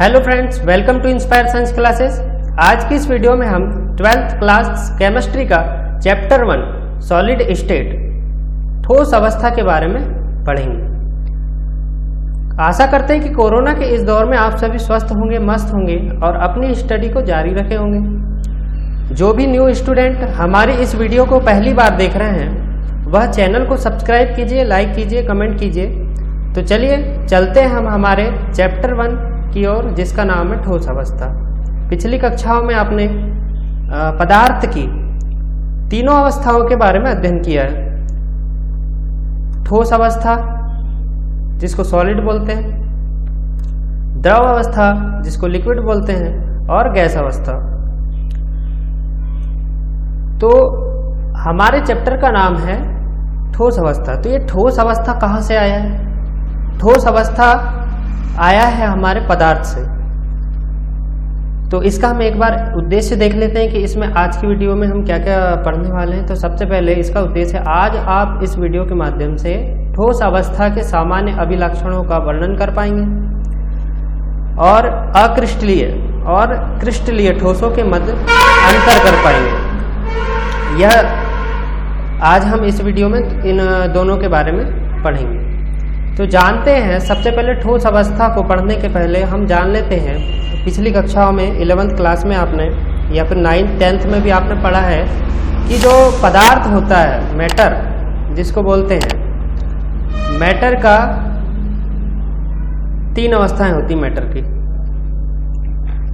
Hello friends, welcome to Inspire Science Classes. आज की इस वीडियो में हम 12th क्लास केमिस्ट्री का चैप्टर 1 सॉलिड स्टेट ठोस अवस्था के बारे में पढ़ेंगे। आशा करते हैं कि कोरोना के इस दौर में आप सभी स्वस्थ होंगे, मस्त होंगे और अपनी स्टडी को जारी रखे होंगे। जो भी न्यू स्टूडेंट हमारी इस वीडियो को पहली बार देख रहे हैं वह चैनल को सब्सक्राइब कीजिए, लाइक कीजिए, कमेंट कीजिए। तो चलिए चलते हैं हम हमारे चैप्टर 1 की ओर, जिसका नाम है ठोस अवस्था। पिछली कक्षाओं में आपने पदार्थ की तीनों अवस्थाओं के बारे में अध्ययन किया है। ठोस अवस्था जिसको सॉलिड बोलते हैं, द्रव अवस्था जिसको लिक्विड बोलते हैं, और गैस अवस्था। तो हमारे चैप्टर का नाम है ठोस अवस्था। तो ये ठोस अवस्था कहाँ से आया है? ठोस अवस्था आया है हमारे पदार्थ से। तो इसका हम एक बार उद्देश्य देख लेते हैं कि इसमें आज की वीडियो में हम क्या क्या पढ़ने वाले हैं। तो सबसे पहले इसका उद्देश्य है, आज आप इस वीडियो के माध्यम से ठोस अवस्था के सामान्य अभिलक्षणों का वर्णन कर पाएंगे और अक्रिस्टलीय और क्रिस्टलीय ठोसों के मध्य अंतर कर पाएंगे। यह आज हम इस वीडियो में इन दोनों के बारे में पढ़ेंगे। तो जानते हैं, सबसे पहले ठोस अवस्था को पढ़ने के पहले हम जान लेते हैं, पिछली कक्षाओं में 11th क्लास में आपने या फिर 9th 10th में भी आपने पढ़ा है कि जो पदार्थ होता है, मैटर जिसको बोलते हैं, मैटर का 3 अवस्थाएं होती हैं।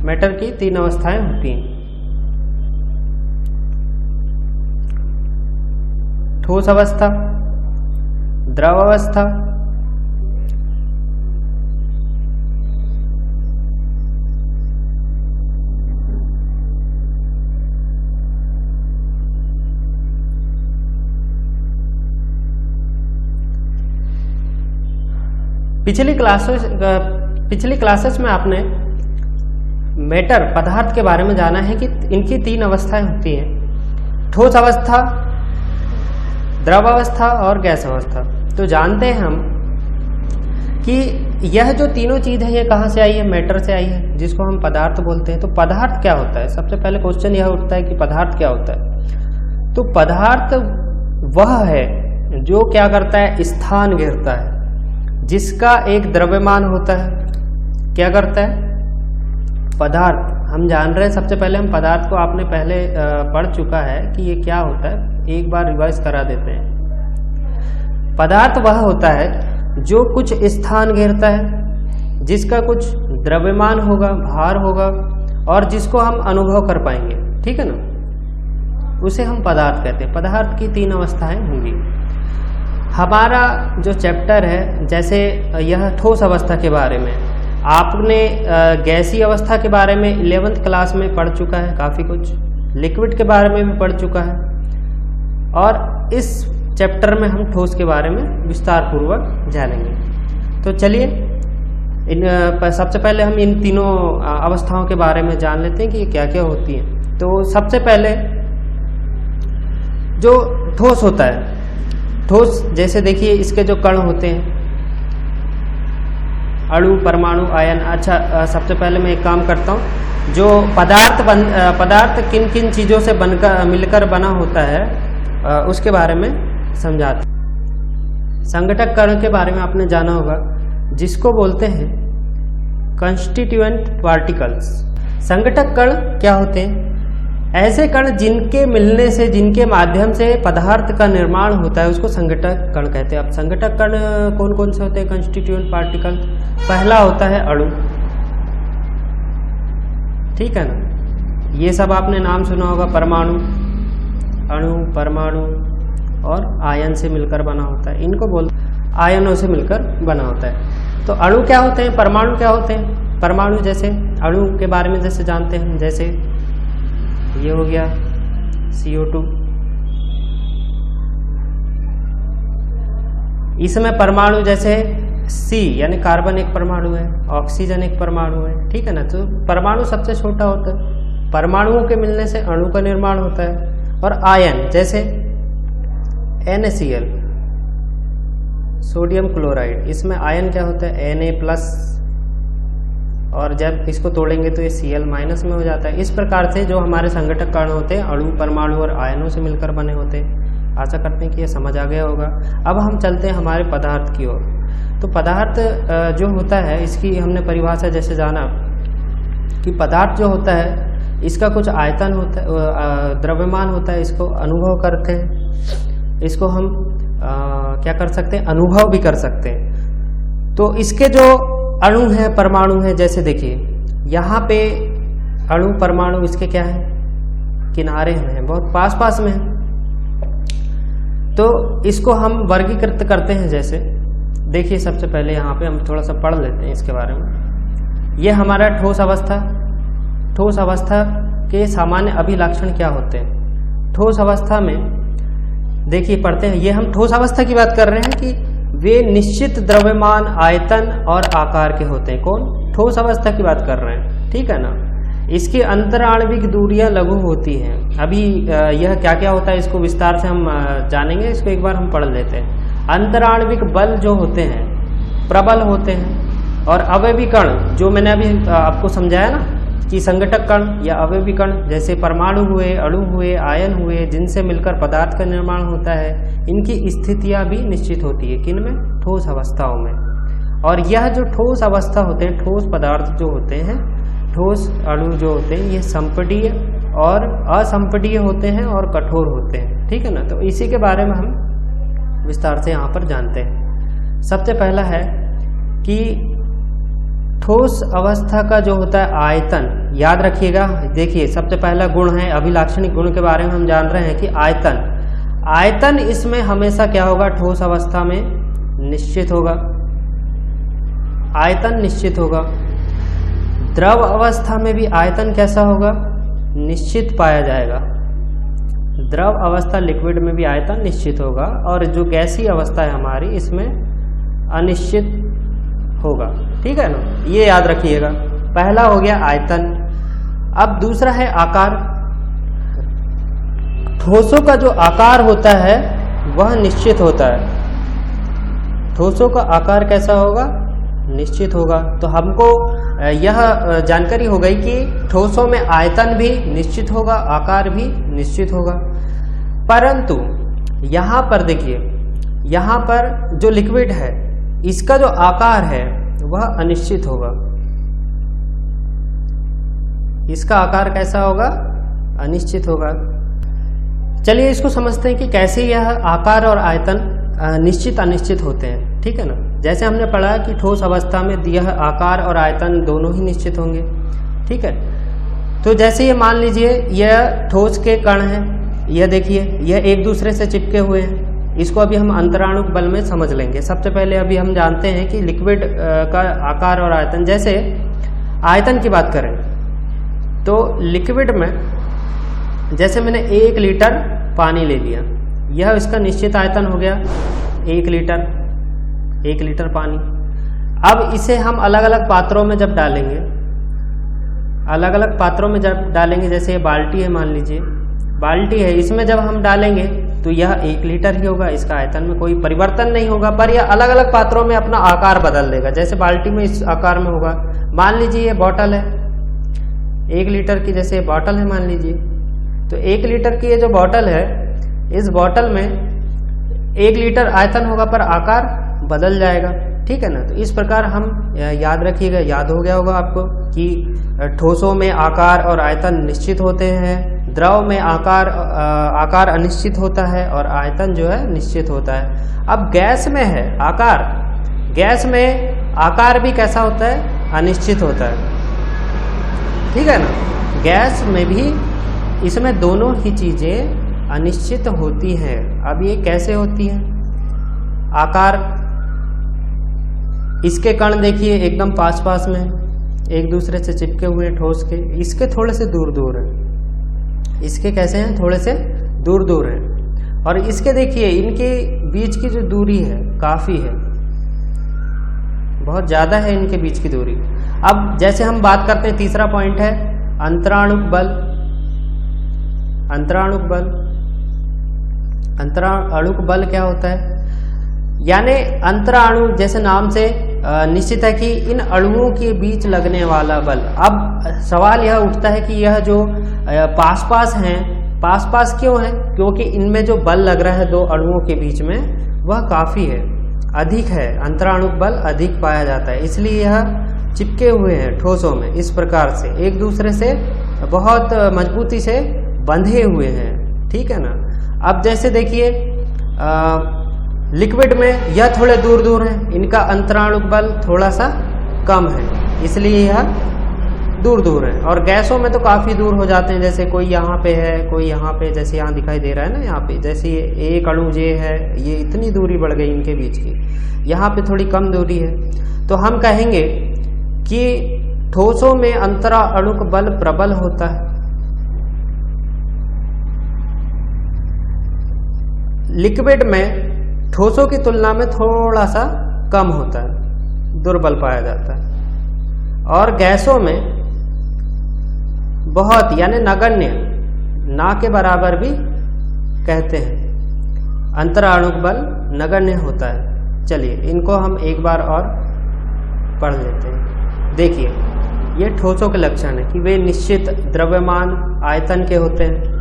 मैटर की 3 अवस्थाएं होती हैं। ठोस अवस्था, द्रव अवस्था, पिछली क्लासेस में आपने मैटर पदार्थ के बारे में जाना है कि इनकी 3 अवस्थाएं होती हैं, ठोस अवस्था, द्रव अवस्था और गैस अवस्था। तो जानते हैं हम कि यह जो तीनों चीज है ये कहाँ से आई है? मैटर से आई है, जिसको हम पदार्थ बोलते हैं। तो पदार्थ क्या होता है? सबसे पहले क्वेश्चन यह उठता है कि पदार्थ क्या होता है। तो पदार्थ वह है जो क्या करता है? स्थान घेरता है, जिसका एक द्रव्यमान होता है। क्या करता है? पदार्थ हम जान रहे हैं। सबसे पहले हम पदार्थ को आपने पहले पढ़ चुका है कि ये क्या होता है, एक बार रिवाइज करा देते हैं। पदार्थ वह होता है जो कुछ स्थान घेरता है, जिसका कुछ द्रव्यमान होगा, भार होगा, और जिसको हम अनुभव कर पाएंगे। ठीक है ना? उसे हम पदार्थ कहते हैं। पदार्थ की 3 अवस्थाएं होंगी। हमारा जो चैप्टर है, जैसे यह ठोस अवस्था के बारे में आपने गैसीय अवस्था के बारे में 11th क्लास में पढ़ चुका है, काफ़ी कुछ लिक्विड के बारे में भी पढ़ चुका है, और इस चैप्टर में हम ठोस के बारे में विस्तार पूर्वक जानेंगे। तो चलिए सबसे पहले हम इन तीनों अवस्थाओं के बारे में जान लेते हैं कि ये क्या क्या होती हैं। तो सबसे पहले जो ठोस होता है, ठोस जैसे देखिए इसके जो कण होते हैं, अणु, परमाणु, आयन। अच्छा, सबसे पहले मैं एक काम करता हूँ, जो पदार्थ किन किन चीज़ों से मिलकर बना होता है उसके बारे में समझाते हैं। संघटक कण के बारे में आपने जाना होगा, जिसको बोलते हैं कंस्टिट्यूएंट पार्टिकल्स। संघटक कण क्या होते हैं? ऐसे कण जिनके मिलने से, जिनके माध्यम से पदार्थ का निर्माण होता है, उसको संघटक कण कहते हैं। अब संघटक कण कौन कौन से होते हैं? Constituent particle. पहला होता है अणु। ठीक है ना? ये सब आपने नाम सुना होगा, परमाणु, अणु, परमाणु और आयन से मिलकर बना होता है। इनको आयनों से मिलकर बना होता है। तो अणु क्या होते हैं? परमाणु क्या होते हैं? परमाणु जैसे अणु के बारे में जैसे जानते हैं, जैसे ये हो गया CO2। इसमें परमाणु जैसे C यानी कार्बन एक परमाणु है, ऑक्सीजन एक परमाणु है। ठीक है ना? तो परमाणु सबसे छोटा होता है। परमाणुओं के मिलने से अणु का निर्माण होता है। और आयन जैसे NaCl, सोडियम क्लोराइड, इसमें आयन क्या होता है? Na+ और जब इसको तोड़ेंगे तो ये Cl- में हो जाता है। इस प्रकार से जो हमारे संघटक कण होते हैं अणु, परमाणु और आयनों से मिलकर बने होते हैं। आशा करते हैं कि ये समझ आ गया होगा। अब हम चलते हैं हमारे पदार्थ की ओर। तो पदार्थ जो होता है इसकी हमने परिभाषा जैसे जाना कि पदार्थ जो होता है इसका कुछ आयतन होता है, द्रव्यमान होता है, इसको अनुभव करते हैं, इसको हम क्या कर सकते हैं, अनुभव भी कर सकते हैं। तो इसके जो अणु हैं, परमाणु हैं, जैसे देखिए यहाँ पे अणु परमाणु इसके क्या है, किनारे हैं, बहुत पास पास में है। तो इसको हम वर्गीकृत करते हैं। जैसे देखिए सबसे पहले यहाँ पे हम थोड़ा सा पढ़ लेते हैं इसके बारे में। ये हमारा ठोस अवस्था, ठोस अवस्था के सामान्य अभिलक्षण क्या होते हैं। ठोस अवस्था में देखिए पढ़ते हैं, ये हम ठोस अवस्था की बात कर रहे हैं कि वे निश्चित द्रव्यमान, आयतन और आकार के होते हैं। कौन? ठोस अवस्था की बात कर रहे हैं, ठीक है ना। इसकी अंतराण्विक दूरियां लघु होती हैं। अभी यह क्या क्या होता है इसको विस्तार से हम जानेंगे, इसको एक बार हम पढ़ लेते हैं। अंतराण्विक बल जो होते हैं प्रबल होते हैं, और अवयवी कण जो मैंने अभी आपको समझाया ना कि संघटक कण या अवयवी कण जैसे परमाणु हुए, अणु हुए, आयन हुए, जिनसे मिलकर पदार्थ का निर्माण होता है, इनकी स्थितियां भी निश्चित होती है। किन में? ठोस अवस्थाओं में। और यह जो ठोस अवस्था होते हैं, ठोस पदार्थ जो होते हैं, ठोस अणु जो होते हैं, ये संपीडीय और असंपीडीय होते हैं और कठोर होते हैं, ठीक है ना। तो इसी के बारे में हम विस्तार से यहाँ पर जानते हैं। सबसे पहला है कि ठोस अवस्था का जो होता है आयतन, याद रखिएगा। देखिए सबसे पहला गुण है, अभिलाक्षणिक गुण के बारे में हम जान रहे हैं कि आयतन। आयतन इसमें हमेशा क्या होगा, ठोस अवस्था में निश्चित होगा, आयतन निश्चित होगा। द्रव अवस्था में भी आयतन कैसा होगा, निश्चित पाया जाएगा। द्रव अवस्था लिक्विड में भी आयतन निश्चित होगा, और जो गैसीय अवस्था है हमारी इसमें अनिश्चित होगा, ठीक है ना। ये याद रखिएगा। पहला हो गया आयतन। अब दूसरा है आकार। ठोसों का जो आकार होता है वह निश्चित होता है। ठोसों का आकार कैसा होगा, निश्चित होगा। तो हमको यह जानकारी हो गई कि ठोसों में आयतन भी निश्चित होगा, आकार भी निश्चित होगा। परंतु यहाँ पर देखिए, यहाँ पर जो लिक्विड है इसका जो आकार है वह अनिश्चित होगा। इसका आकार कैसा होगा, अनिश्चित होगा। चलिए इसको समझते हैं कि कैसे यह आकार और आयतन निश्चित अनिश्चित होते हैं, ठीक है ना। जैसे हमने पढ़ा कि ठोस अवस्था में यह आकार और आयतन दोनों ही निश्चित होंगे, ठीक है। तो जैसे ये मान लीजिए यह ठोस के कण हैं, यह देखिए यह एक दूसरे से चिपके हुए हैं। इसको अभी हम अंतराणुक बल में समझ लेंगे। सबसे पहले अभी हम जानते हैं कि लिक्विड का आकार और आयतन। जैसे आयतन की बात करें तो लिक्विड में जैसे मैंने 1 लीटर पानी ले लिया, यह इसका निश्चित आयतन हो गया 1 लीटर पानी। अब इसे हम अलग अलग पात्रों में जब डालेंगे, अलग अलग पात्रों में जब डालेंगे, जैसे ये बाल्टी है, मान लीजिए बाल्टी है, इसमें जब हम डालेंगे तो यह 1 लीटर ही होगा, इसका आयतन में कोई परिवर्तन नहीं होगा। पर यह अलग अलग पात्रों में अपना आकार बदल देगा। जैसे बाल्टी में इस आकार में होगा। मान लीजिए ये बॉटल है 1 लीटर की, जैसे बॉटल है मान लीजिए, तो 1 लीटर की ये जो बॉटल है, इस बॉटल में 1 लीटर आयतन होगा पर आकार बदल जाएगा, ठीक है ना। तो इस प्रकार हम याद रखिएगा, याद हो गया होगा आपको कि ठोसों में आकार और आयतन निश्चित होते हैं, द्रव में आकार अनिश्चित होता है और आयतन जो है निश्चित होता है। अब गैस में है आकार, गैस में आकार भी कैसा होता है, अनिश्चित होता है, ठीक है ना। गैस में भी इसमें दोनों ही चीजें अनिश्चित होती हैं। अब ये कैसे होती है, आकार, इसके कण देखिए एकदम पास पास में एक दूसरे से चिपके हुए ठोस के, इसके थोड़े से दूर दूर है, इसके कैसे हैं, थोड़े से दूर दूर हैं। और इसके देखिए इनके बीच की जो दूरी है काफ़ी है, बहुत ज़्यादा है इनके बीच की दूरी। अब जैसे हम बात करते हैं, तीसरा पॉइंट है अंतराणुक बल। अंतराणुक बल, अंतराणुक बल क्या होता है, यानी अंतराणु जैसे नाम से निश्चित है कि इन अणुओं के बीच लगने वाला बल। अब सवाल यह उठता है कि यह जो पास पास हैं, पास पास क्यों है? क्योंकि इनमें जो बल लग रहा है दो अणुओं के बीच में वह काफ़ी है, अधिक है, अंतराणुक बल अधिक पाया जाता है, इसलिए यह चिपके हुए हैं ठोसों में, इस प्रकार से एक दूसरे से बहुत मजबूती से बंधे हुए हैं। ठीक है ना। अब जैसे देखिए लिक्विड में यह थोड़े दूर दूर हैं, इनका अंतराणुक बल थोड़ा सा कम है, इसलिए यह दूर दूर है। और गैसों में तो काफ़ी दूर हो जाते हैं, जैसे कोई यहाँ पे है, कोई यहाँ पे, जैसे यहाँ दिखाई दे रहा है ना, यहाँ पे जैसे एक अणु ये है, ये इतनी दूरी बढ़ गई इनके बीच की, यहाँ पे थोड़ी कम दूरी है। तो हम कहेंगे कि ठोसों में अंतराणुक बल प्रबल होता है, लिक्विड में ठोसों की तुलना में थोड़ा सा कम होता है, दुर्बल पाया जाता है। और गैसों में बहुत यानी नगण्य, ना के बराबर भी कहते हैं, अंतराणुक बल नगण्य होता है। चलिए इनको हम एक बार और पढ़ लेते हैं। देखिए ये ठोसों के लक्षण है कि वे निश्चित द्रव्यमान आयतन के होते हैं,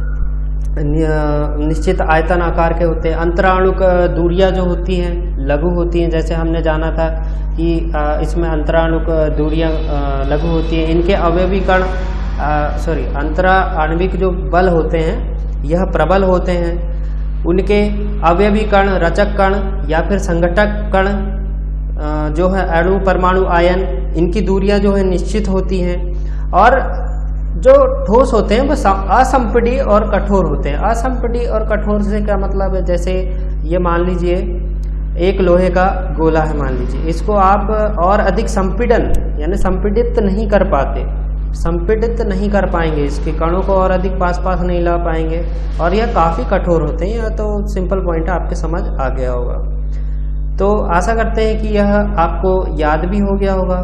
निश्चित आयतन आकार के होते हैं। अंतराणुक दूरियां जो होती हैं लघु होती हैं, जैसे हमने जाना था कि इसमें अंतराणुक दूरियां लघु होती हैं। इनके अवयवी कण अंतराण्विक जो बल होते हैं यह प्रबल होते हैं। उनके अवयवी कण, रचक कण या फिर संघटक कण जो है अणु, परमाणु, आयन, इनकी दूरियां जो है निश्चित होती हैं। और जो ठोस होते हैं वो असंपीडी और कठोर होते हैं। असंपीडी और कठोर से क्या मतलब है? जैसे ये मान लीजिए एक लोहे का गोला है, मान लीजिए इसको आप और अधिक संपीडन यानी संपीडित नहीं कर पाते, संपीडित नहीं कर पाएंगे, इसके कणों को और अधिक पास पास नहीं ला पाएंगे, और यह काफ़ी कठोर होते हैं। यह तो सिंपल पॉइंट है, आपके समझ आ गया होगा। तो आशा करते हैं कि यह आपको याद भी हो गया होगा।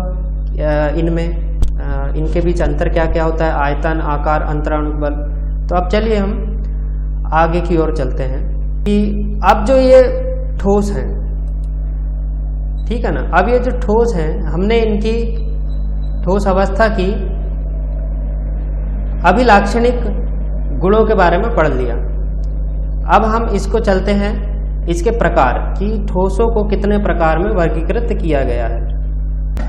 इनमें इनके बीच अंतर क्या क्या होता है, आयतन, आकार, अंतराणुक बल। तो अब चलिए हम आगे की ओर चलते हैं कि अब जो ये ठोस हैं, ठीक है ना, अब ये जो ठोस हैं हमने इनकी ठोस अवस्था की अभिलाक्षणिक गुणों के बारे में पढ़ लिया। अब हम इसको चलते हैं इसके प्रकार कि ठोसों को कितने प्रकार में वर्गीकृत किया गया है।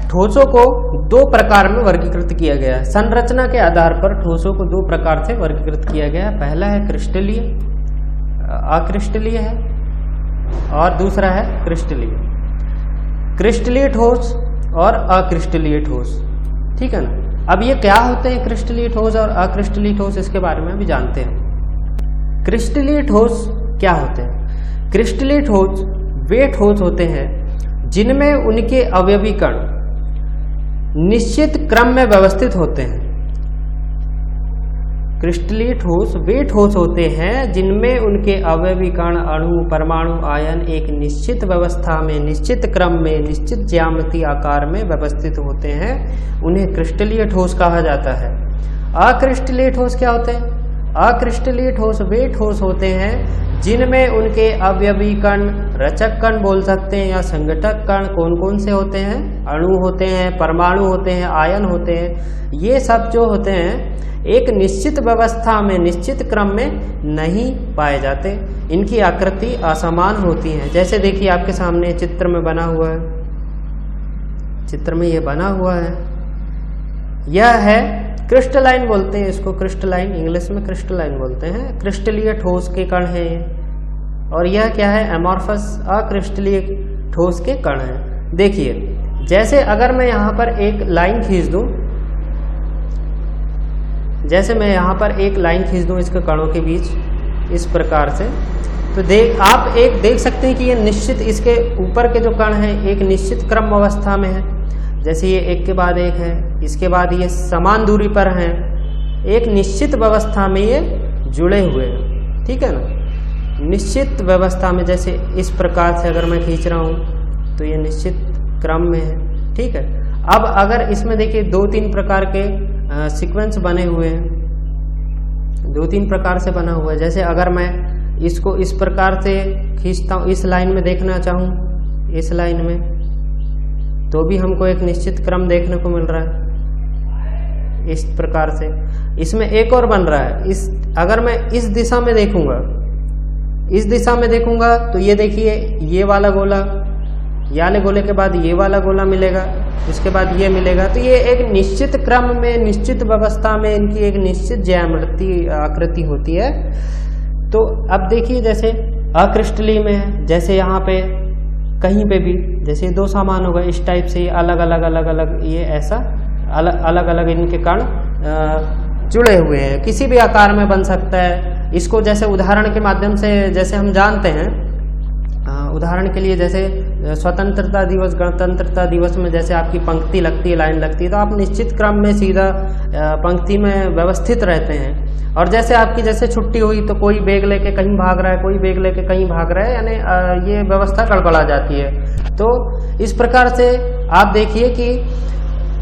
ठोसों को दो प्रकार में वर्गीकृत किया गया है। संरचना के आधार पर ठोसों को दो प्रकार से वर्गीकृत किया गया है। पहला है क्रिस्टलीय, अक्रिस्टलीय है, और दूसरा है क्रिस्टलीय। क्रिस्टलीय ठोस और अक्रिस्टलीय ठोस, ठीक है ना। अब ये क्या होते हैं क्रिस्टलीय ठोस और अक्रिस्टलीय ठोस, इसके बारे में भी जानते हैं। क्रिस्टलीय ठोस क्या होते हैं? क्रिस्टलीय ठोस वे ठोस होते हैं जिनमें उनके अवयवी कण निश्चित क्रम में व्यवस्थित होते हैं। क्रिस्टलीय ठोस वे ठोस होते हैं जिनमें उनके अवयवी कण, अणु, परमाणु, आयन एक निश्चित व्यवस्था में, निश्चित क्रम में, निश्चित ज्यामितीय आकार में व्यवस्थित होते हैं। उन्हें क्रिस्टलीय ठोस कहा जाता है। अक्रिस्टलीय ठोस क्या होते हैं? अक्रिस्टलीय ठोस वे ठोस होते हैं जिनमें उनके अवयवी कण, रचक कण बोल सकते हैं या संघटक कण कौन कौन से होते हैं? अणु होते हैं, परमाणु होते हैं, आयन होते हैं। ये सब जो होते हैं एक निश्चित व्यवस्था में, निश्चित क्रम में नहीं पाए जाते। इनकी आकृति असमान होती है। जैसे देखिए आपके सामने चित्र में बना हुआ है, चित्र में ये बना हुआ है, यह है क्रिस्टलाइन बोलते हैं इसको, क्रिस्टलाइन, इंग्लिश में क्रिस्टलाइन बोलते हैं। क्रिस्टलीय ठोस के कण हैं ये। और यह क्या है? एमॉर्फस, अक्रिस्टलीय ठोस के कण हैं। देखिए जैसे अगर मैं यहाँ पर एक लाइन खींच दूं, जैसे मैं यहाँ पर एक लाइन खींच दूं इसके कणों के बीच इस प्रकार से, तो आप एक देख सकते हैं कि ये निश्चित, इसके ऊपर के जो कण हैं एक निश्चित क्रम अवस्था में है। जैसे ये एक के बाद एक है, इसके बाद ये समान दूरी पर हैं, एक निश्चित व्यवस्था में ये जुड़े हुए हैं, ठीक है ना। निश्चित व्यवस्था में, जैसे इस प्रकार से अगर मैं खींच रहा हूँ तो ये निश्चित क्रम में है, ठीक है। अब अगर इसमें देखिए दो तीन प्रकार के सीक्वेंस बने हुए हैं, दो तीन प्रकार से बना हुआ है। जैसे अगर मैं इसको इस प्रकार से खींचता हूँ, इस लाइन में देखना चाहूँ, इस लाइन में, तो भी हमको एक निश्चित क्रम देखने को मिल रहा है इस प्रकार से। इसमें एक और बन रहा है, अगर मैं इस दिशा में देखूंगा, इस दिशा में देखूंगा तो ये देखिए ये वाला गोला, ये वाले गोले के बाद ये वाला गोला मिलेगा, उसके बाद ये मिलेगा। तो ये एक निश्चित क्रम में, निश्चित व्यवस्था में इनकी एक निश्चित ज्यामिति आकृति होती है। तो अब देखिए जैसे अक्रिस्टलीय में है, जैसे यहाँ पे कहीं पे भी जैसे दो सामान होगा इस टाइप से अलग अलग ये ऐसा अलग अलग इनके कण जुड़े हुए हैं, किसी भी आकार में बन सकता है। इसको जैसे उदाहरण के माध्यम से जैसे हम जानते हैं, उदाहरण के लिए जैसे स्वतंत्रता दिवस, गणतंत्रता दिवस में जैसे आपकी पंक्ति लगती है, लाइन लगती है, तो आप निश्चित क्रम में सीधा पंक्ति में व्यवस्थित रहते हैं। और जैसे आपकी जैसे छुट्टी हुई तो कोई बैग लेके कहीं भाग रहा है, कोई बैग लेके कहीं भाग रहा है, यानी ये व्यवस्था गड़बड़ा जाती है। तो इस प्रकार से आप देखिए कि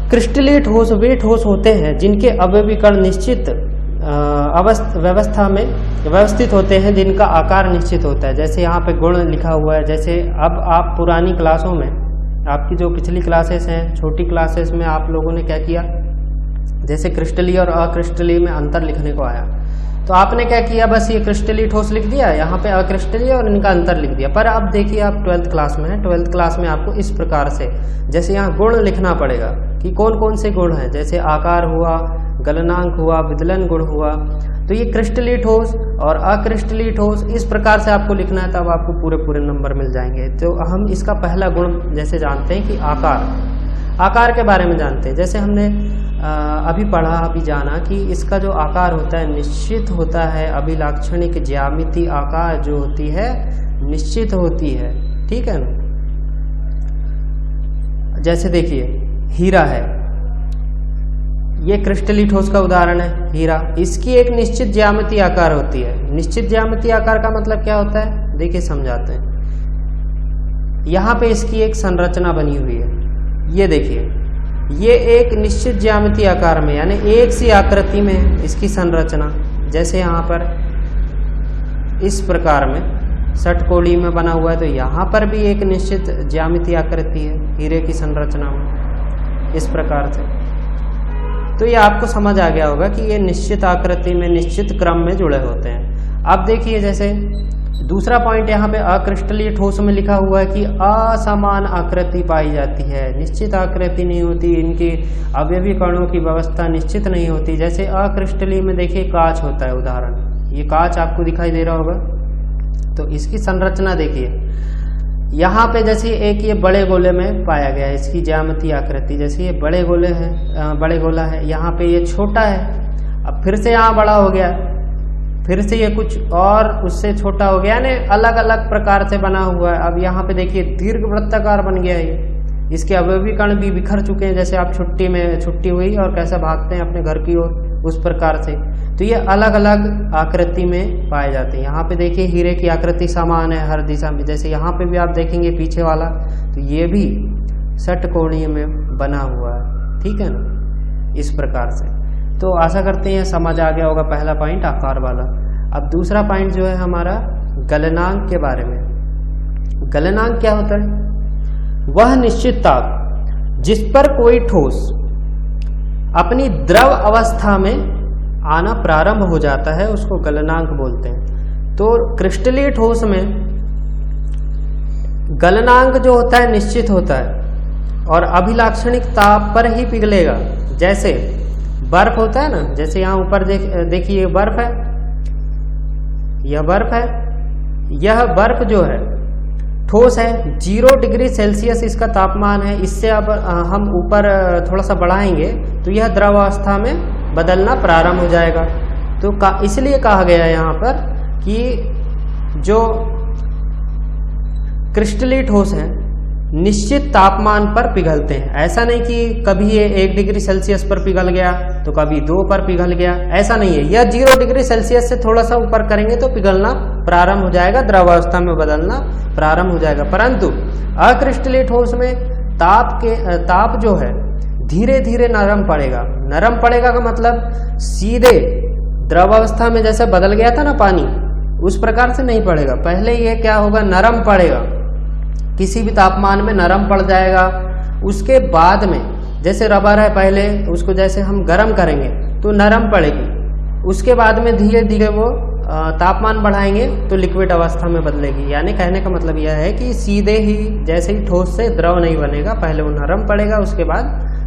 क्रिस्टलीय ठोस वे ठोस होते हैं जिनके अवयवी कण निश्चित व्यवस्था में व्यवस्थित होते हैं, जिनका आकार निश्चित होता है। जैसे यहाँ पे गुण लिखा हुआ है। जैसे अब आप पुरानी क्लासों में, आपकी जो पिछली क्लासेस हैं, छोटी क्लासेस में आप लोगों ने क्या किया, जैसे क्रिस्टलीय और अक्रिस्टलीय में अंतर लिखने को आया तो आपने क्या किया, बस ये क्रिस्टलीय ठोस लिख दिया, यहाँ पे अक्रिस्टलीय और इनका अंतर लिख दिया। पर अब देखिए आप 12th क्लास में हैं, 12th क्लास में आपको इस प्रकार से जैसे यहाँ गुण लिखना पड़ेगा कि कौन कौन से गुण हैं, जैसे आकार हुआ, गलनांक हुआ, विदलन गुण हुआ। तो ये क्रिस्टलीय ठोस और अक्रिस्टलीय ठोस इस प्रकार से आपको लिखना है, तब आपको पूरे नंबर मिल जाएंगे। तो हम इसका पहला गुण जैसे जानते हैं कि आकार के बारे में जानते हैं। जैसे हमने अभी पढ़ा, अभी जाना कि इसका जो आकार होता है निश्चित होता है, अभिलाक्षणिक ज्यामिति आकार जो होती है निश्चित होती है, ठीक है ना। जैसे देखिए हीरा है, ये क्रिस्टलीय ठोस का उदाहरण है हीरा, इसकी एक निश्चित ज्यामिति आकार होती है। निश्चित ज्यामिति आकार का मतलब क्या होता है, देखिए समझाते हैं। यहाँ पे इसकी एक संरचना बनी हुई है, ये देखिए, ये एक निश्चित ज्यामिति आकार में यानी एक सी आकृति में है इसकी संरचना। जैसे यहाँ पर इस प्रकार में षटकोणीय में बना हुआ है, तो यहाँ पर भी एक निश्चित ज्यामिति आकृति है हीरे की संरचना में, इस प्रकार से। तो ये आपको समझ आ गया होगा कि ये निश्चित आकृति में, निश्चित क्रम में जुड़े होते हैं। अब देखिए जैसे दूसरा पॉइंट यहाँ पे अक्रिस्टलीय ठोस में लिखा हुआ है कि असमान आकृति पाई जाती है, निश्चित आकृति नहीं होती, इनकी अवयवी कणों की व्यवस्था निश्चित नहीं होती। जैसे अक्रिस्टलीय में देखिए कांच होता है, उदाहरण ये कांच आपको दिखाई दे रहा होगा, तो इसकी संरचना देखिए, यहाँ पे जैसे एक ये बड़े गोले में पाया गया है इसकी ज्यामिति आकृति, जैसे ये बड़े गोले है, बड़े गोला है, यहाँ पे ये छोटा है, अब फिर से यहाँ बड़ा हो गया, फिर से ये कुछ और उससे छोटा हो गया, यानी अलग अलग प्रकार से बना हुआ है। अब यहाँ पे देखिए दीर्घ वृत्ताकार बन गया है, इसके अवयवी कण भी बिखर चुके हैं। जैसे आप छुट्टी हुई और कैसे भागते हैं अपने घर की ओर, उस प्रकार से। तो ये अलग अलग आकृति में पाए जाते हैं। यहाँ पे देखिए हीरे की आकृति समान है हर दिशा में, जैसे यहाँ पे भी आप देखेंगे पीछे वाला, तो ये भी षटकोणीय में बना हुआ है, ठीक है ना, इस प्रकार से। तो आशा करते हैं समझ आ गया होगा पहला पॉइंट आकार वाला। अब दूसरा पॉइंट जो है हमारा गलनांक के बारे में। गलनांक क्या होता है, वह निश्चित ताप जिस पर कोई ठोस अपनी द्रव अवस्था में आना प्रारंभ हो जाता है उसको गलनांक बोलते हैं। तो क्रिस्टलीय ठोस में गलनांक जो होता है निश्चित होता है और अभिलाक्षणिक ताप पर ही पिघलेगा। जैसे बर्फ होता है ना, जैसे यहाँ ऊपर देखिए बर्फ है, यह बर्फ है, यह बर्फ जो है ठोस है, 0 डिग्री सेल्सियस इसका तापमान है। इससे अब हम ऊपर थोड़ा सा बढ़ाएंगे तो यह द्रव अवस्था में बदलना प्रारंभ हो जाएगा। तो इसलिए कहा गया है यहाँ पर कि जो क्रिस्टलीय ठोस है निश्चित तापमान पर पिघलते हैं। ऐसा नहीं कि कभी ये 1 डिग्री सेल्सियस पर पिघल गया तो कभी 2 पर पिघल गया, ऐसा नहीं है। यह 0 डिग्री सेल्सियस से थोड़ा सा ऊपर करेंगे तो पिघलना प्रारंभ हो जाएगा, द्रवावस्था में बदलना प्रारंभ हो जाएगा। परंतु अक्रिस्टलीय ठोस में ताप जो है धीरे धीरे नरम पड़ेगा। नरम पड़ेगा का मतलब सीधे द्रवावस्था में जैसे बदल गया था ना पानी, उस प्रकार से नहीं पड़ेगा। पहले ये क्या होगा, नरम पड़ेगा, किसी भी तापमान में नरम पड़ जाएगा उसके बाद में जैसे रबर है, पहले उसको जैसे हम गर्म करेंगे तो नरम पड़ेगी, उसके बाद में धीरे धीरे वो तापमान बढ़ाएंगे तो लिक्विड अवस्था में बदलेगी। यानी कहने का मतलब यह है कि सीधे ही जैसे ही ठोस से द्रव नहीं बनेगा, पहले वो नरम पड़ेगा उसके बाद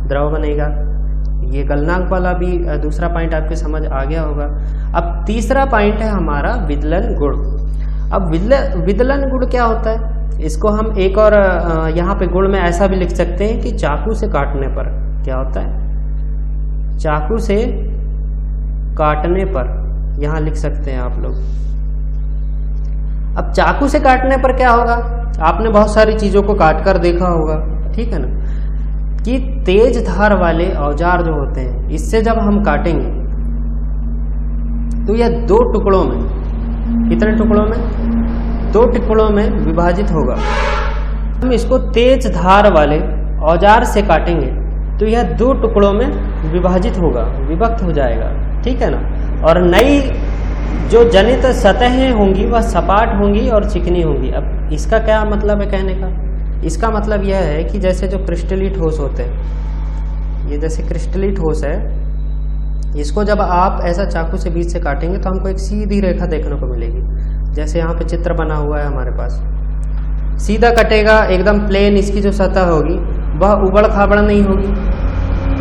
द्रव बनेगा। ये गलनांक वाला भी दूसरा पॉइंट आपके समझ आ गया होगा। अब तीसरा पॉइंट है हमारा विदलन गुण। अब विदलन गुण क्या होता है, इसको हम एक और यहाँ पे गुण में ऐसा भी लिख सकते हैं कि चाकू से काटने पर क्या होता है, चाकू से काटने पर, यहाँ लिख सकते हैं आप लोग। अब चाकू से काटने पर क्या होगा, आपने बहुत सारी चीजों को काट कर देखा होगा, ठीक है ना, कि तेज धार वाले औजार जो होते हैं इससे जब हम काटेंगे तो यह दो टुकड़ों में, कितने टुकड़ों में, दो टुकड़ों में विभाजित होगा। हम इसको तेज धार वाले औजार से काटेंगे तो यह दो टुकड़ों में विभाजित होगा, विभक्त हो जाएगा, ठीक है ना। और नई जो जनित सतहें होंगी वह सपाट होंगी और चिकनी होंगी। अब इसका क्या मतलब है कहने का, इसका मतलब यह है कि जैसे जो क्रिस्टली ठोस होते हैं, ये जैसे क्रिस्टली ठोस है, इसको जब आप ऐसा चाकू से बीच से काटेंगे तो हमको एक सीधी रेखा देखने को मिलेगी। जैसे यहाँ पे चित्र बना हुआ है हमारे पास, सीधा कटेगा, एकदम प्लेन इसकी जो सतह होगी वह उबड़ खाबड़ नहीं होगी,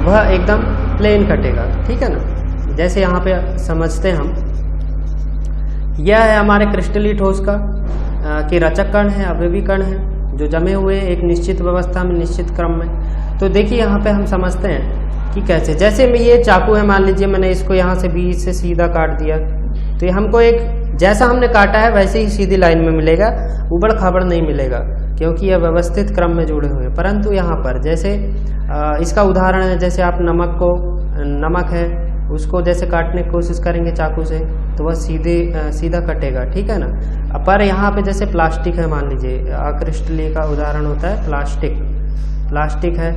वह एकदम प्लेन कटेगा, ठीक है ना। जैसे यहाँ पे समझते हैं हम, यह है हमारे क्रिस्टली ठोस का कि रचक कण है, अवयवी कण है जो जमे हुए हैं एक निश्चित व्यवस्था में, निश्चित क्रम में। तो देखिए यहाँ पे हम समझते हैं कि कैसे, जैसे में ये चाकू है, मान लीजिए मैंने इसको यहाँ से बीच से सीधा काट दिया तो ये हमको एक जैसा हमने काटा है वैसे ही सीधी लाइन में मिलेगा, उबड़ खाबड़ नहीं मिलेगा, क्योंकि यह व्यवस्थित क्रम में जुड़े हुए हैं। परंतु यहाँ पर जैसे इसका उदाहरण है, जैसे आप नमक है उसको जैसे काटने की कोशिश करेंगे चाकू से तो वह सीधा कटेगा, ठीक है ना। पर यहाँ पे जैसे प्लास्टिक है, मान लीजिए अक्रिस्टलीय का उदाहरण होता है प्लास्टिक है,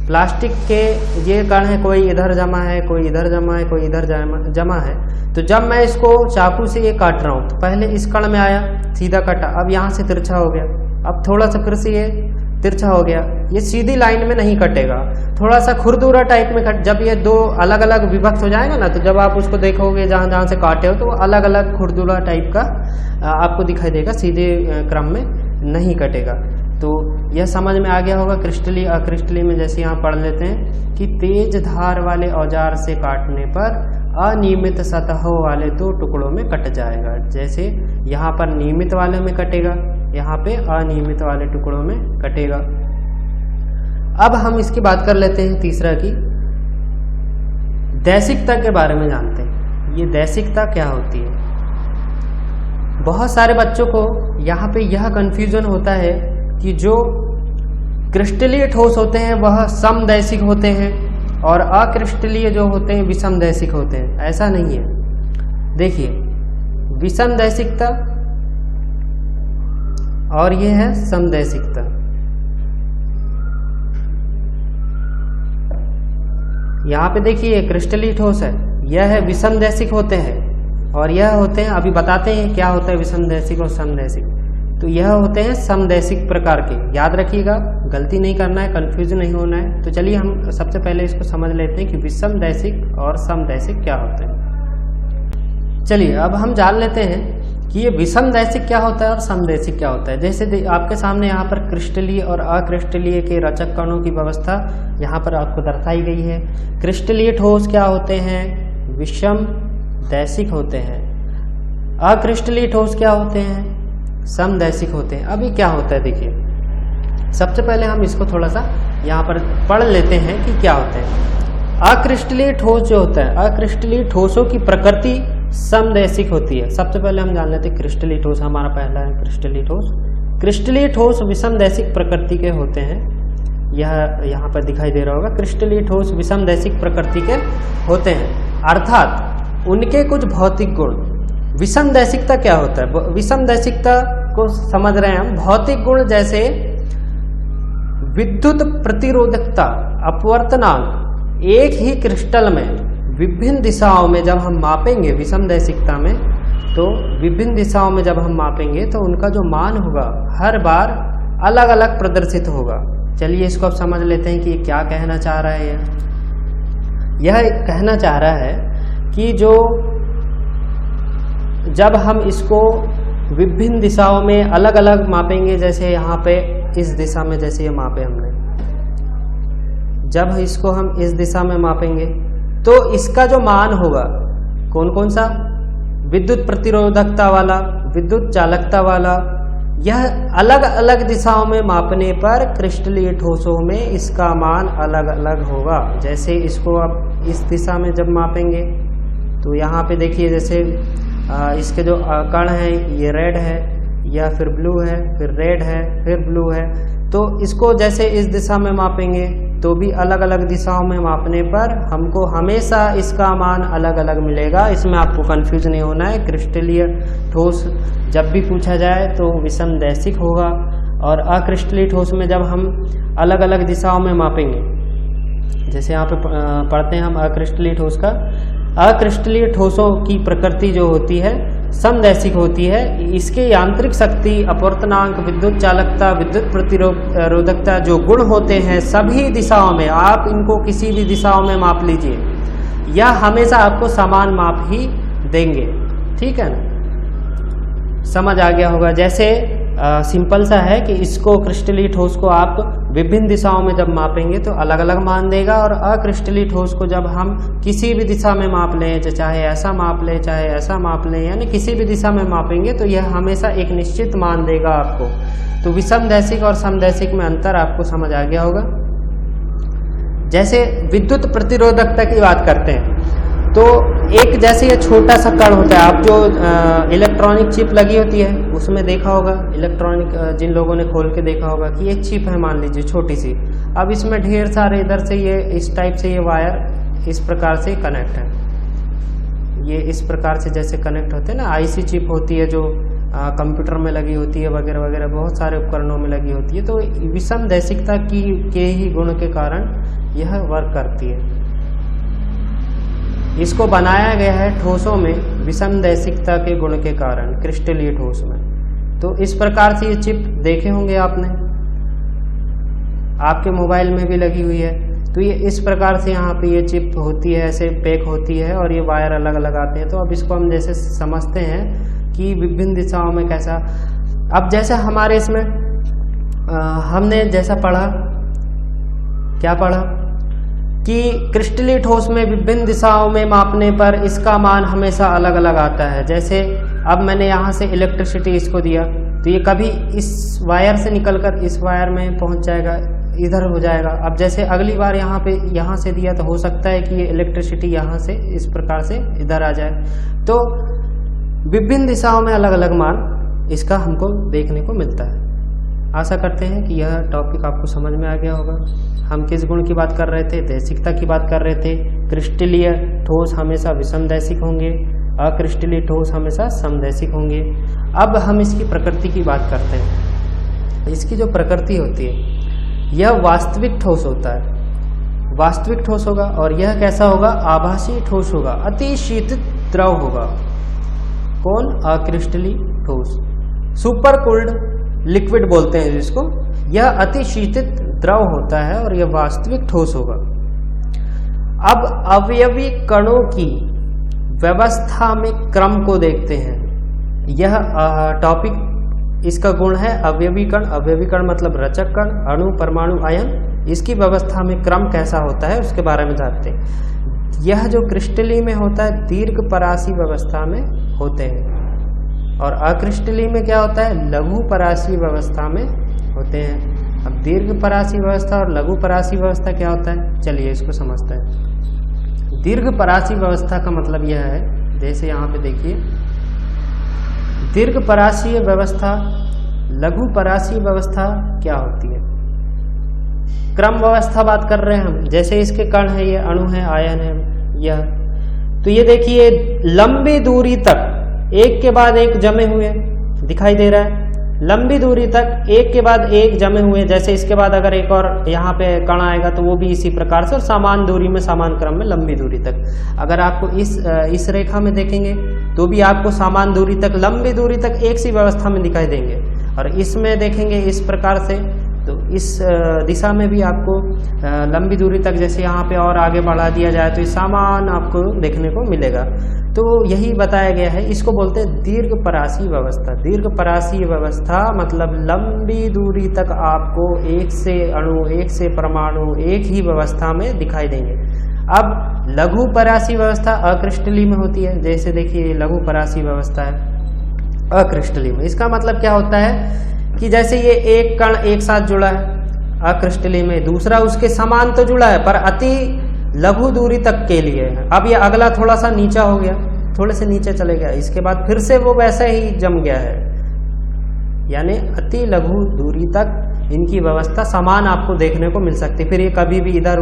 प्लास्टिक के ये कण है, कोई इधर जमा है, कोई इधर जमा है, कोई इधर जमा है। तो जब मैं इसको चाकू से ये काट रहा हूँ तो पहले इस कण में आया, सीधा कटा, अब यहाँ से तिरछा हो गया, अब थोड़ा सा फिर से ये तिरछा हो गया, ये सीधी लाइन में नहीं कटेगा, थोड़ा सा खुरदुरा टाइप में कट। जब ये दो अलग अलग विभक्त हो जाएगा ना, तो जब आप उसको देखोगे जहाँ जहाँ से काटे हो तो वो अलग अलग खुरदुरा टाइप का आपको दिखाई देगा, सीधे क्रम में नहीं कटेगा। तो यह समझ में आ गया होगा। क्रिस्टली अक्रिस्टली में जैसे यहाँ पढ़ लेते हैं कि तेज धार वाले औजार से काटने पर अनियमित सतहों वाले दो टुकड़ों में कट जाएगा। जैसे यहाँ पर नियमित वाले में कटेगा, यहाँ पे अनियमित वाले टुकड़ों में कटेगा। अब हम इसकी बात कर लेते हैं तीसरा की दैशिकता के बारे में जानते हैं। ये दैशिकता क्या होती है, बहुत सारे बच्चों को यहाँ पे यह कंफ्यूजन होता है कि जो क्रिस्टलीय ठोस होते हैं वह समदैशिक होते हैं और अक्रिस्टलीय जो होते हैं विषमदैशिक होते हैं। ऐसा नहीं है। देखिए, विषमदैशिकता और ये है समदैशिकता। यहाँ पे देखिए क्रिस्टलीय ठोस है, यह है विषमदैशिक होते हैं और यह होते हैं, अभी बताते हैं क्या होता है विषमदैशिक और समदैशिक। तो यह होते हैं समदैशिक प्रकार के, याद रखिएगा, गलती नहीं करना है, कंफ्यूजन नहीं होना है। तो चलिए हम सबसे पहले इसको समझ लेते हैं कि विषमदैशिक और समदैशिक क्या होते हैं। चलिए अब हम जान लेते हैं कि ये विषमदैशिक क्या होता है और समदैशिक क्या होता है। जैसे आपके सामने यहाँ पर क्रिस्टलीय और अक्रिस्टलीय के रचक कणों की व्यवस्था यहाँ पर आपको दर्शाई गई है। क्रिस्टलीय ठोस क्या होते हैं, विषमदैशिक होते हैं। अक्रिस्टलीय ठोस क्या होते हैं, समदैशिक होते हैं। अभी क्या होता है देखिए, सबसे पहले हम इसको थोड़ा सा यहाँ पर पढ़ लेते हैं कि क्या होते हैं। अक्रिस्टलीय ठोस जो होता है, अक्रिस्टलीय ठोसों की प्रकृति समदैशिक होती है। सबसे पहले हम जान लेते हैं क्रिस्टलीय ठोस, हमारा पहला है क्रिस्टलीय ठोस। क्रिस्टलीय ठोस विषमदैशिक प्रकृति के होते हैं, यह यहाँ पर दिखाई दे रहा होगा। क्रिस्टलीय ठोस विषमदैशिक प्रकृति के होते हैं, अर्थात उनके कुछ भौतिक गुण। विषमदैशिकता क्या होता है, विषमदैशिकता को समझ रहे हैं हम। भौतिक गुण जैसे विद्युत प्रतिरोधकता, अपवर्तनांक, एक ही क्रिस्टल में विभिन्न दिशाओं में जब हम मापेंगे विषमदैशिकता में, तो विभिन्न दिशाओं में जब हम मापेंगे तो उनका जो मान होगा हर बार अलग अलग प्रदर्शित होगा। चलिए इसको अब समझ लेते हैं कि ये क्या कहना चाह रहा है। यह कहना चाह रहा है कि जब हम इसको विभिन्न दिशाओं में अलग अलग मापेंगे, जैसे यहाँ पे इस दिशा में जैसे ये मापे हमने, जब इसको हम इस दिशा में मापेंगे तो इसका जो मान होगा कौन कौन सा, विद्युत प्रतिरोधकता वाला, विद्युत चालकता वाला, यह अलग अलग दिशाओं में मापने पर क्रिस्टलीय ठोसों में इसका मान अलग अलग होगा। जैसे इसको आप इस दिशा में जब मापेंगे तो यहाँ पे देखिए, जैसे इसके जो कण है ये रेड है या फिर ब्लू है, फिर रेड है, फिर ब्लू है, तो इसको जैसे इस दिशा में मापेंगे तो भी अलग अलग दिशाओं में मापने पर हमको हमेशा इसका मान अलग अलग मिलेगा। इसमें आपको कंफ्यूज नहीं होना है। क्रिस्टलीय ठोस जब भी पूछा जाए तो विषमदैशिक होगा, और अक्रिस्टलीय ठोस में जब हम अलग अलग दिशाओं में मापेंगे, जैसे यहाँ पे पढ़ते हैं हम अक्रिस्टलीय ठोस का, अक्रिस्टलीय ठोसों की प्रकृति जो होती है समदैशिक होती है। इसके यांत्रिक शक्ति, अपवर्तनांक, विद्युत चालकता, विद्युत प्रतिरोधकता जो गुण होते हैं सभी दिशाओं में, आप इनको किसी भी दिशाओं में माप लीजिए, यह हमेशा आपको समान माप ही देंगे। ठीक है ना, समझ आ गया होगा। जैसे सिंपल सा है कि इसको क्रिस्टलीय ठोस को आप विभिन्न दिशाओं में जब मापेंगे तो अलग अलग मान देगा, और अक्रिस्टलीय ठोस को जब हम किसी भी दिशा में माप लें, चाहे ऐसा माप लें चाहे ऐसा माप लें, यानी किसी भी दिशा में मापेंगे तो यह हमेशा एक निश्चित मान देगा आपको। तो विषमदैशिक और समदैशिक में अंतर आपको समझ आ गया होगा। जैसे विद्युत प्रतिरोधकता की बात करते हैं तो एक जैसे ये छोटा सा कण होता है, आप जो इलेक्ट्रॉनिक चिप लगी होती है उसमें देखा होगा, इलेक्ट्रॉनिक जिन लोगों ने खोल के देखा होगा कि एक चिप है मान लीजिए छोटी सी, अब इसमें ढेर सारे इधर से ये इस टाइप से ये वायर इस प्रकार से कनेक्ट है, ये इस प्रकार से जैसे कनेक्ट होते हैं ना, आईसी चिप होती है जो कंप्यूटर में लगी होती है वगैरह वगैरह, बहुत सारे उपकरणों में लगी होती है। तो विषमदैशिकता के ही गुण के कारण यह वर्क करती है। इसको बनाया गया है ठोसों में विषमदैशिकता के गुण के कारण, क्रिस्टलीय ठोस में। तो इस प्रकार से ये चिप देखे होंगे आपने, आपके मोबाइल में भी लगी हुई है। तो ये इस प्रकार से यहाँ पे ये चिप होती है, ऐसे पैक होती है, और ये वायर अलग अलग आते हैं। तो अब इसको हम जैसे समझते हैं कि विभिन्न दिशाओं में कैसा, अब जैसे हमारे इसमें हमने जैसा पढ़ा, क्या पढ़ा कि क्रिस्टलीय ठोस में विभिन्न दिशाओं में मापने पर इसका मान हमेशा अलग अलग आता है। जैसे अब मैंने यहाँ से इलेक्ट्रिसिटी इसको दिया तो ये कभी इस वायर से निकलकर इस वायर में पहुँच जाएगा, इधर हो जाएगा। अब जैसे अगली बार यहाँ से दिया तो हो सकता है कि ये इलेक्ट्रिसिटी यहाँ से इस प्रकार से इधर आ जाए। तो विभिन्न दिशाओं में अलग अलग मान इसका हमको देखने को मिलता है। आशा करते हैं कि यह टॉपिक आपको समझ में आ गया होगा। हम किस गुण की बात कर रहे थे? दैशिकता की बात कर रहे थे। क्रिस्टलीय ठोस हमेशा विषमदैशिक होंगे, अक्रिस्टलीय ठोस हमेशा समदैशिक होंगे। अब हम इसकी प्रकृति की बात करते हैं। इसकी जो प्रकृति होती है यह वास्तविक ठोस होता है, वास्तविक ठोस होगा। और यह कैसा होगा? आभासी ठोस होगा, अति शीतल द्रव होगा। कौन? अक्रिस्टलीय ठोस, सुपर कूल्ड लिक्विड बोलते हैं जिसको। यह अति शीतल द्रव होता है और यह वास्तविक ठोस होगा। अब अवयवी कणों की व्यवस्था में क्रम को देखते हैं। यह टॉपिक, इसका गुण है अवयवी कण। अवयवी कण मतलब रचक कण, अणु, परमाणु, आयन। इसकी व्यवस्था में क्रम कैसा होता है उसके बारे में जानते हैं। यह जो क्रिस्टलीय में होता है दीर्घ परासी व्यवस्था में होते हैं, और अक्रिस्टलीय में क्या होता है? लघु परासी व्यवस्था में होते हैं। अब दीर्घ परासी व्यवस्था और लघु परासी व्यवस्था क्या होता है, चलिए इसको समझते हैं। दीर्घ परासी व्यवस्था का मतलब यह है, जैसे यहाँ पे देखिए, दीर्घ परासीय व्यवस्था, लघु परासी व्यवस्था क्या होती है? क्रम व्यवस्था बात कर रहे हैं हम। जैसे इसके कण है, ये अणु है, आयन है, यह। तो ये देखिए लंबी दूरी तक एक के बाद एक जमे हुए दिखाई दे रहा है। लंबी दूरी तक एक के बाद एक जमे हुए। जैसे इसके बाद अगर एक और यहाँ पे कण आएगा तो वो भी इसी प्रकार से, और समान दूरी में, समान क्रम में, लंबी दूरी तक। अगर आपको इस रेखा में देखेंगे तो भी आपको समान दूरी तक, लंबी दूरी तक एक सी व्यवस्था में दिखाई देंगे। और इसमें देखेंगे इस प्रकार से, तो इस दिशा में भी आपको लंबी दूरी तक, जैसे यहाँ पे और आगे बढ़ा दिया जाए तो ये सामान आपको देखने को मिलेगा। तो यही बताया गया है, इसको बोलते हैं दीर्घपरासी व्यवस्था। दीर्घपरासी व्यवस्था मतलब लंबी दूरी तक आपको एक से अणु, एक से परमाणु एक ही व्यवस्था में दिखाई देंगे। अब लघु परासी व्यवस्था अक्रिस्टलीय में होती है। जैसे देखिए लघु परासी व्यवस्था है अक्रिस्टलीय में। इसका मतलब क्या होता है कि जैसे ये एक कण एक साथ जुड़ा है अक्रिस्टलीय में, दूसरा उसके समान तो जुड़ा है पर अति लघु दूरी तक के लिए है। अब ये अगला थोड़ा सा नीचा हो गया, थोड़े से नीचे चले गया, इसके बाद फिर से वो वैसे ही जम गया है। यानी अति लघु दूरी तक इनकी व्यवस्था समान आपको देखने को मिल सकती है। फिर ये कभी भी इधर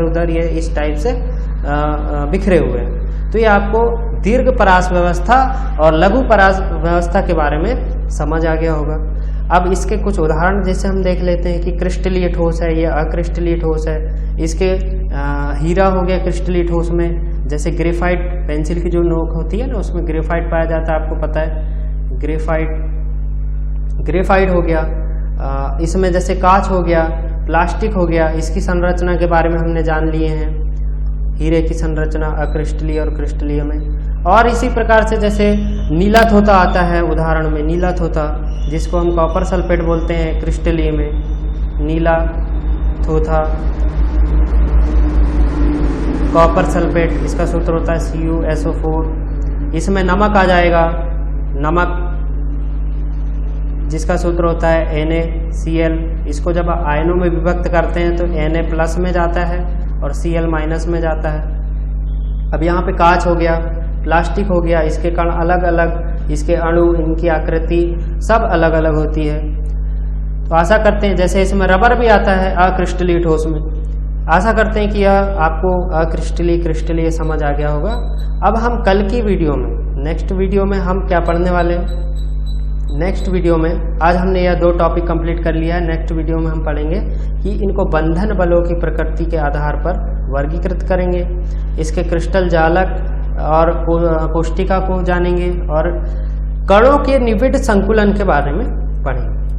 उधर ये इस टाइप से बिखरे हुए हैं। तो ये आपको दीर्घ परास व्यवस्था और लघु परास व्यवस्था के बारे में समझ आ गया होगा। अब इसके कुछ उदाहरण जैसे हम देख लेते हैं कि क्रिस्टलीय ठोस है, ये अक्रिस्टलीय ठोस है। इसके हीरा हो गया क्रिस्टलीय ठोस में, जैसे ग्रेफाइट, पेंसिल की जो नोक होती है ना उसमें ग्रेफाइट पाया जाता है, आपको पता है। ग्रेफाइट हो गया। इसमें जैसे कांच हो गया, प्लास्टिक हो गया, इसकी संरचना के बारे में हमने जान लिए हैं। हीरे की संरचना अक्रिस्टलीय और क्रिस्टलीय में। और इसी प्रकार से जैसे नीला थोथा आता है उदाहरण में, नीला थोथा जिसको हम कॉपर सल्फेट बोलते हैं क्रिस्टलीय में। नीला थोथा, कॉपर सल्फेट, इसका सूत्र होता है CuSO4। इसमें नमक आ जाएगा, नमक जिसका सूत्र होता है NaCl। इसको जब आयनों में विभक्त करते हैं तो Na+ में जाता है और Cl- में जाता है। अब यहाँ पे कांच हो गया, प्लास्टिक हो गया, इसके कण अलग अलग, इसके अणु, इनकी आकृति सब अलग अलग होती है। तो आशा करते हैं, जैसे इसमें रबर भी आता है अक्रिस्टलीय ठोस में, आशा करते हैं कि यह आपको अक्रिस्टलीय क्रिस्टलीय समझ आ गया होगा। अब हम कल की वीडियो में, नेक्स्ट वीडियो में हम क्या पढ़ने वाले हैं? नेक्स्ट वीडियो में, आज हमने यह 2 टॉपिक कंप्लीट कर लिया है। नेक्स्ट वीडियो में हम पढ़ेंगे कि इनको बंधन बलों की प्रकृति के आधार पर वर्गीकृत करेंगे, इसके क्रिस्टल जालक और कोष्टिका को जानेंगे और कणों के निविड़ संकुलन के बारे में पढ़ेंगे।